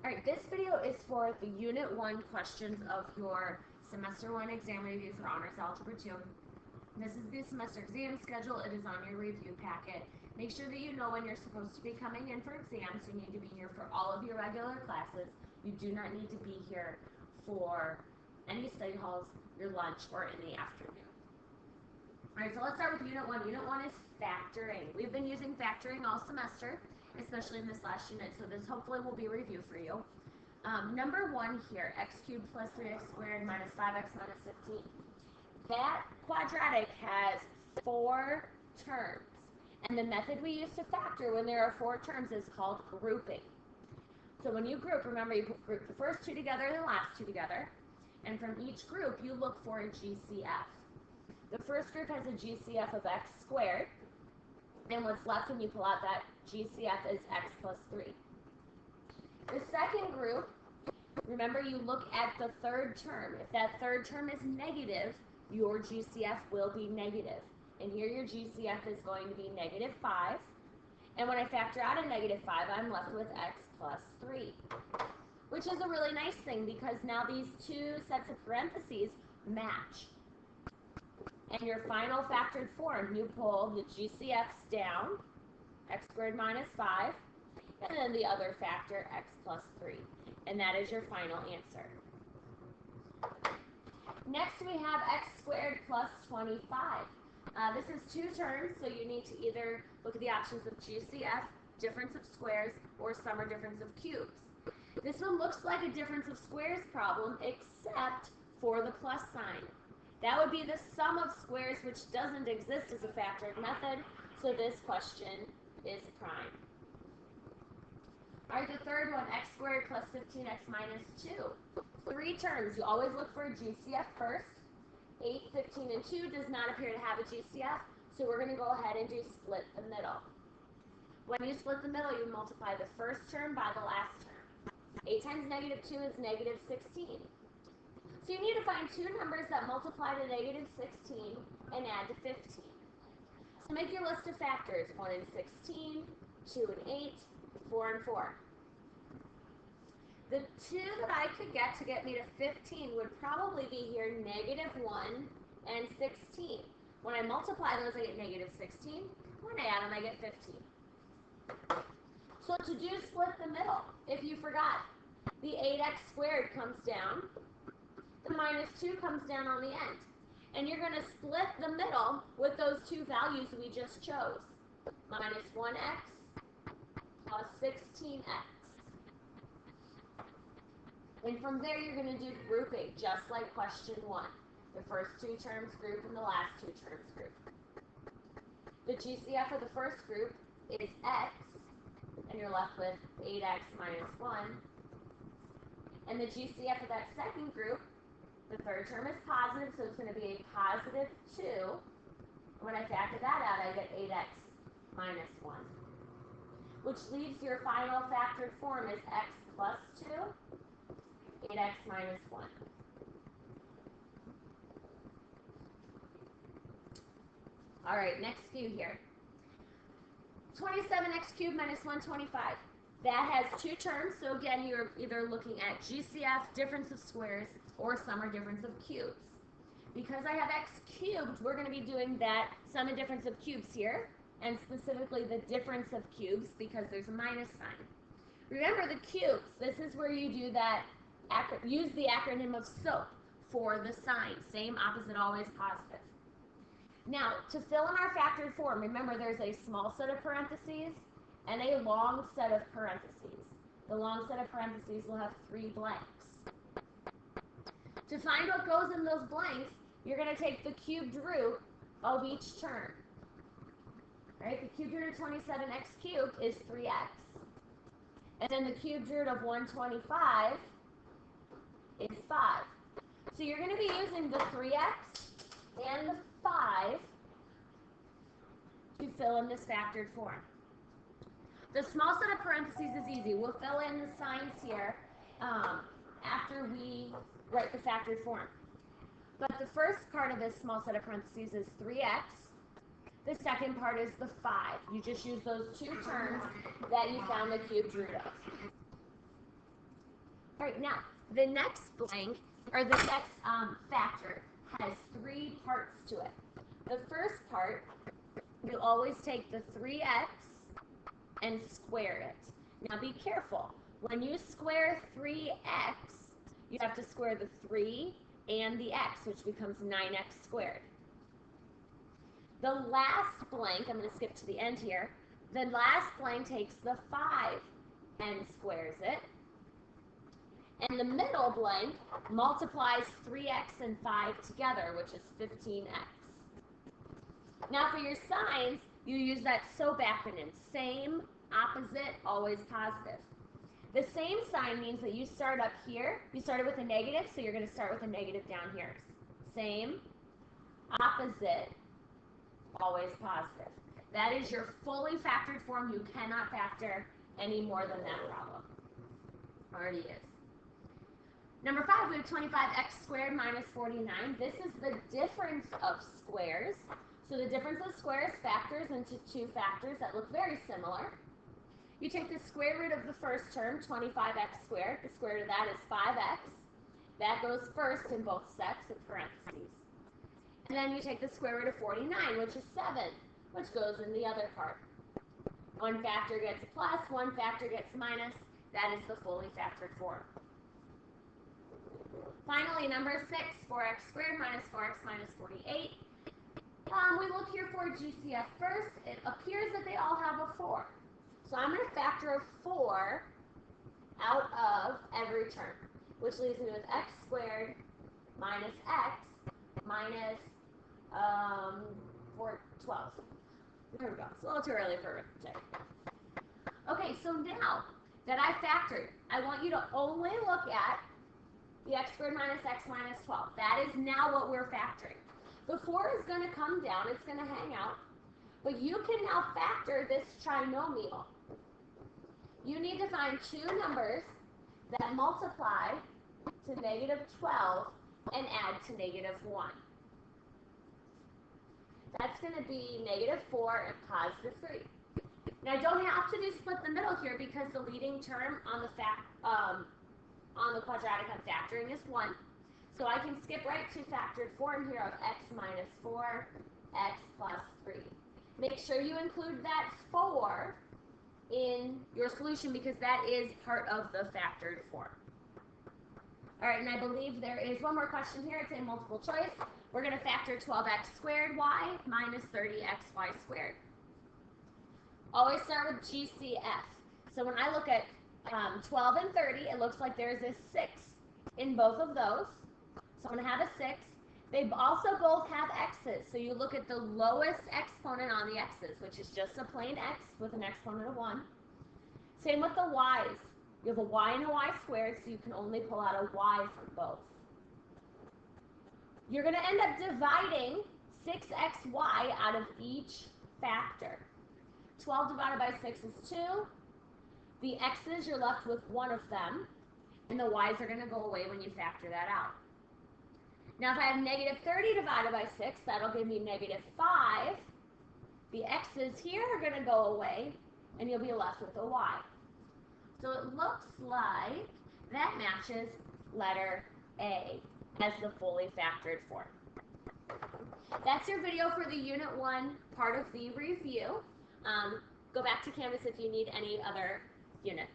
Alright, this video is for the Unit 1 questions of your Semester 1 exam review for Honors Algebra 2. This is the semester exam schedule. It is on your review packet. Make sure that you know when you're supposed to be coming in for exams. You need to be here for all of your regular classes. You do not need to be here for any study halls, your lunch, or in the afternoon. Alright, so let's start with Unit 1. Unit 1 is factoring. We've been using factoring all semester, especially in this last unit, so this hopefully will be a review for you. Number 1 here, x cubed plus 3x squared minus 5x minus 15. That quadratic has 4 terms, and the method we use to factor when there are 4 terms is called grouping. So when you group, remember you group the first 2 together and the last 2 together, and from each group you look for a GCF. The first group has a GCF of x squared, and what's left when you pull out that GCF is x plus 3. The second group, remember you look at the third term. If that third term is negative, your GCF will be negative. And here your GCF is going to be negative 5. And when I factor out a negative 5, I'm left with x plus 3. Which is a really nice thing because now these 2 sets of parentheses match. And your final factored form, you pull the GCFs down, x squared minus 5, and then the other factor, x plus 3. And that is your final answer. Next we have x squared plus 25. This is 2 terms, so you need to either look at the options of GCF, difference of squares, or sum or difference of cubes. This one looks like a difference of squares problem, except for the plus sign. That would be the sum of squares, which doesn't exist as a factored method, so this question is prime. Alright, the third one, x squared plus 15x minus 2. 3 terms. You always look for a GCF first. 8, 15, and 2 does not appear to have a GCF, so we're going to go ahead and do split the middle. When you split the middle, you multiply the first term by the last term. 8 times negative 2 is negative 16. So you need to find 2 numbers that multiply to negative 16 and add to 15. So make your list of factors, 1 and 16, 2 and 8, 4 and 4. The 2 that I could get to get me to 15 would probably be here negative 1 and 16. When I multiply those, I get negative 16. When I add them, I get 15. So to do split the middle, if you forgot, the 8x squared comes down. The minus 2 comes down on the end. And you're going to split the middle with those 2 values we just chose. Minus 1x plus 16x. And from there, you're going to do grouping, just like question 1. The first 2 terms group and the last 2 terms group. The GCF for the first group is x, and you're left with 8x minus 1. And the GCF for that second group, the third term is positive, so it's going to be a positive 2. When I factor that out, I get 8x minus 1. Which leaves your final factored form as x plus 2, 8x minus 1. Alright, next few here. 27x cubed minus 125. That has 2 terms, so again, you're either looking at GCF, difference of squares, or sum or difference of cubes. Because I have x cubed, we're going to be doing that sum and difference of cubes here, and specifically the difference of cubes because there's a minus sign. Remember the cubes, this is where you do that, use the acronym of SOAP for the sign, same, opposite, always, positive. Now, to fill in our factored form, remember there's a small set of parentheses and a long set of parentheses. The long set of parentheses will have 3 blanks. To find what goes in those blanks, you're going to take the cubed root of each term. Right? The cubed root of 27x cubed is 3x. And then the cubed root of 125 is 5. So you're going to be using the 3x and the 5 to fill in this factored form. The small set of parentheses is easy. We'll fill in the signs here after we write the factored form. But the first part of this small set of parentheses is 3x. The second part is the 5. You just use those 2 terms that you found the cubed root of. All right, now the next blank, or the next factor, has 3 parts to it. The first part, you always take the 3x and square it. Now be careful. When you square 3x, you have to square the 3 and the x, which becomes 9x squared. The last blank, I'm going to skip to the end here, the last blank takes the 5 and squares it. And the middle blank multiplies 3x and 5 together, which is 15x. Now for your signs, you use that SOAP acronym. Same, opposite, always positive. The same sign means that you start up here. You started with a negative, so you're going to start with a negative down here. Same, opposite, always positive. That is your fully factored form. You cannot factor any more than that problem. Already is. Number 5, we have 25x squared minus 49. This is the difference of squares. So the difference of squares factors into 2 factors that look very similar. You take the square root of the first term, 25x squared. The square root of that is 5x. That goes first in both sets with parentheses. And then you take the square root of 49, which is 7, which goes in the other part. One factor gets plus, one factor gets minus. That is the fully factored form. Finally, number 6, 4x squared minus 4x minus 48. We look here for GCF first. It appears that they all have a 4. So I'm going to factor a 4 out of every term, which leaves me with x squared minus x minus 12. There we go. It's a little too early for arithmetic. Okay, so now that I factored, I want you to only look at the x squared minus x minus 12. That is now what we're factoring. The 4 is going to come down. It's going to hang out. But you can now factor this trinomial. You need to find 2 numbers that multiply to negative 12 and add to negative 1. That's going to be negative 4 and positive 3. Now, I don't have to do split the middle here because the leading term on the quadratic I'm factoring is 1. So I can skip right to factored form here of x minus 4, x plus 3. Make sure you include that 4 in your solution because that is part of the factored form. All right, and I believe there is one more question here. It's a multiple choice. We're going to factor 12x squared y minus 30xy squared. Always start with GCF. So when I look at 12 and 30, it looks like there's a 6 in both of those. So I'm going to have a 6. They also both have x's. So you look at the lowest exponent on the x's, which is just a plain x with an exponent of 1. Same with the y's. You have a y and a y squared, so you can only pull out a y from both. You're going to end up dividing 6xy out of each factor. 12 divided by 6 is 2. The x's, you're left with one of them, and the y's are going to go away when you factor that out. Now, if I have negative 30 divided by 6, that'll give me negative 5. The x's here are going to go away, and you'll be left with a y. So it looks like that matches letter A as the fully factored form. That's your video for the Unit 1 part of the review. Go back to Canvas if you need any other units.